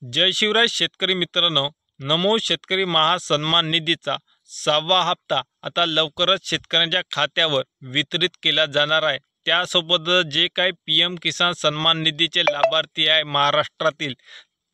जय शिवराय शेतकरी मित्रांनो, नमो शेतकरी महासन्मान निधीचा 6वा हप्ता आता लवकरच शेतकऱ्यांच्या खात्यावर वितरित केला जाणार आहे। त्यासोबत जे काही पीएम किसान सन्मान निधीचे लाभार्थी आहे महाराष्ट्रातील,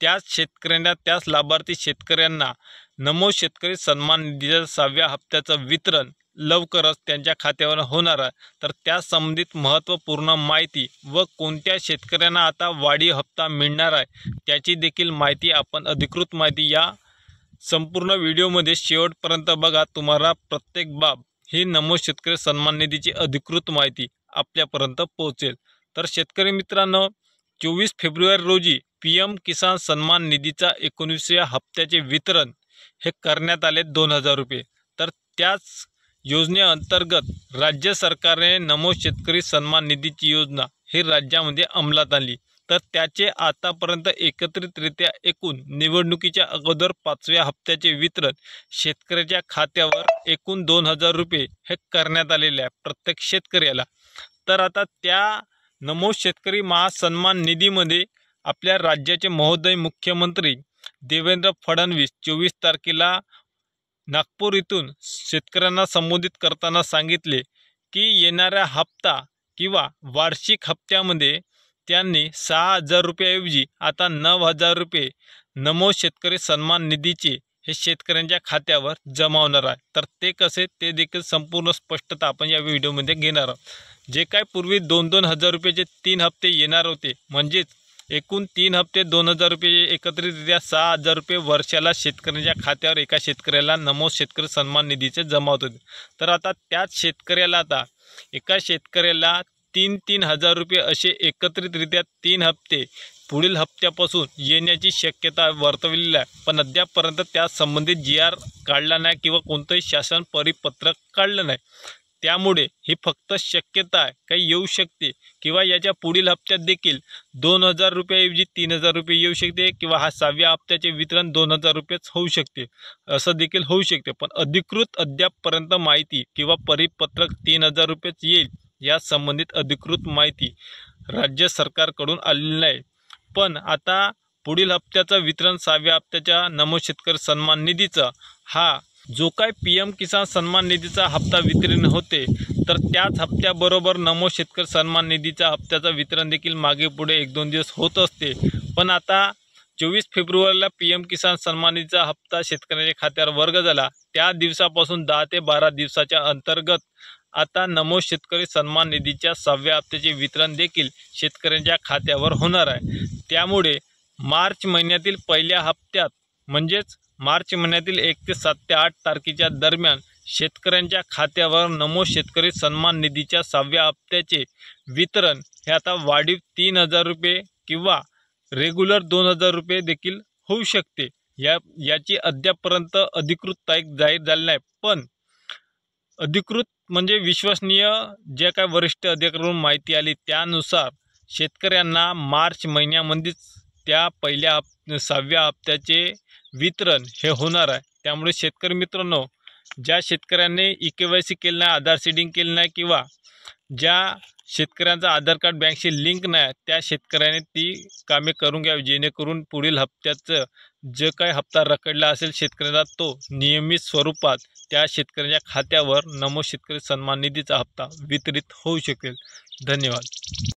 त्याच लाभार्थी शेतकऱ्यांना नमो शेतकरी सन्मान निधीच्या 6व्या हप्त्याचं वितरण लवकरच त्यांच्या खात्यावर होणार आहे। तर त्या संबंधित महत्त्वपूर्ण माहिती व कोणत्या शेतकऱ्यांना आता वाढीव हप्ता मिळणार आहे त्याची देखील माहिती आपण अधिकृत माहिती या संपूर्ण व्हिडिओमध्ये शेवटपर्यंत बघा। तुम्हाला प्रत्येक बाब ही नमो शेतकरी सन्मान निधीची अधिकृत माहिती आपल्यापर्यंत पोहोचेल। तर शेतकरी मित्रांनो, 24 फेब्रुवारी रोजी पीएम किसान सन्मान निधीचा 19व्या हप्त्याचे वितरण हे करण्यात आले 2000 रुपये। तर त्याच योजनेअंतर्गत राज्य सरकारने नमो शेतकरी सन्मान निधीची योजना ही राज्यामध्ये अंमलात आणली। तर त्याचे आतापर्यंत एकत्रितरित्या एकूण निवडणुकीच्या अगोदर 5व्या हप्त्याचे वितरण शेतकऱ्याच्या खात्यावर एकूण 2000 रुपये हे करण्यात आलेले आहे प्रत्येक शेतकऱ्याला। तर आता त्या नमो शेतकरी महासन्मान निधीमध्ये आपल्या राज्याचे महोदय मुख्यमंत्री देवेंद्र फडणवीस 24 तारखेला नागपूर इथून शेतकऱ्यांना संबोधित करताना सांगितले की येणाऱ्या हप्ता किंवा वार्षिक हप्त्यामध्ये त्यांनी 6000 रुपयाऐवजी आता 9000 रुपये नमो शेतकरी सन्मान निधीचे हे शेतकऱ्यांच्या खात्यावर जमा होणार आहे। तर ते कसे ते देखील संपूर्ण स्पष्टता आपण या व्हिडिओमध्ये घेणार आहोत। जे काय पूर्वी 2-2 हजार रुपयाचे 3 हप्ते येणार होते, म्हणजेच एकूण 3 हप्ते 2000 रुपये, एकत्रितरित्या 6000 रुपये वर्षाला शेतकऱ्यांच्या खात्यावर एका शेतकऱ्याला नमो शेतकरी सन्मान निधीचे जमा होत होते। तर आता त्याच शेतकऱ्याला आता एका शेतकऱ्याला 3-3 हजार रुपये असे एकत्रितरित्या 3 हप्ते पुढील हप्त्यापासून येण्याची शक्यता वर्तवलेली आहे। पण अद्यापपर्यंत त्या संबंधित GR काढला नाही किंवा कोणतंही शासन परिपत्रक काढलं नाही। त्यामुळे ही फक्त शक्यता आहे, काही येऊ शकते किंवा याच्या पुढील हप्त्यात देखील 2000 रुपयाऐवजी 3000 रुपये येऊ शकते किंवा हा 6व्या हप्त्याचे वितरण 2000 रुपयेच होऊ शकते, असं देखील होऊ शकते। पण अधिकृत अद्यापपर्यंत माहिती किंवा परिपत्रक 3000 रुपयेच येईल या संबंधित अधिकृत माहिती राज्य सरकारकडून आलेली नाही। पण आता पुढील हप्त्याचं वितरण 6व्या हप्त्याच्या नमो शेतकरी सन्मान निधीचा हा जो काय पीएम किसान सन्मान निधीचा हप्ता वितरण होते, तर त्याच हप्त्याबरोबर नमो शेतकरी सन्मान निधीचा हप्त्याचं वितरण देखील मागे पुढे 1-2 दिवस होत असते। पण आता 24 फेब्रुवारीला पीएम किसान सन्मान निधीचा हप्ता शेतकऱ्यांच्या खात्यावर वर्ग झाला, त्या दिवसापासून 10 ते 12 दिवसाच्या अंतर्गत आता नमो शेतकरी सन्मान निधीच्या 6व्या हप्त्याचे वितरण देखील शेतकऱ्यांच्या खात्यावर होणार आहे। त्यामुळे मार्च महिन्यातील पहिल्या हप्त्यात, म्हणजेच मार्च महिन्यातील 1 ते 7 ते 8 तारखेच्या दरम्यान शेतकऱ्यांच्या खात्यावर नमो शेतकरी सन्मान निधीच्या 6व्या हप्त्याचे वितरण हे आता वाढीव 3000 रुपये किंवा रेग्युलर 2000 रुपये देखील होऊ शकते। याची अद्यापपर्यंत अधिकृत तारीख जाहीर झाली नाही। पण अधिकृत म्हणजे विश्वसनीय जे काय वरिष्ठ अधिकाऱ्यांकडून माहिती आली त्यानुसार शेतकऱ्यांना मार्च महिन्यामध्येच त्या पहिल्या 6व्या हप्त्याचे वितरण हे होणार आहे। त्यामुळे शेतकरी मित्रांनो, ज्या शेतकऱ्यांनी EKYC केलं नाही, आधार सीडिंग केलं नाही किंवा ज्या शेतकऱ्यांचा आधार कार्ड बँकशी लिंक नाही, त्या शेतकऱ्यांनी ती कामे करून घ्यावी, जेणेकरून पुढील हप्त्याचं जे काही हप्ता रखडला असेल शेतकऱ्यांना तो नियमित स्वरूपात त्या शेतकऱ्यांच्या खात्यावर नमो शेतकरी सन्मान निधीचा हप्ता वितरित होऊ शकेल। धन्यवाद।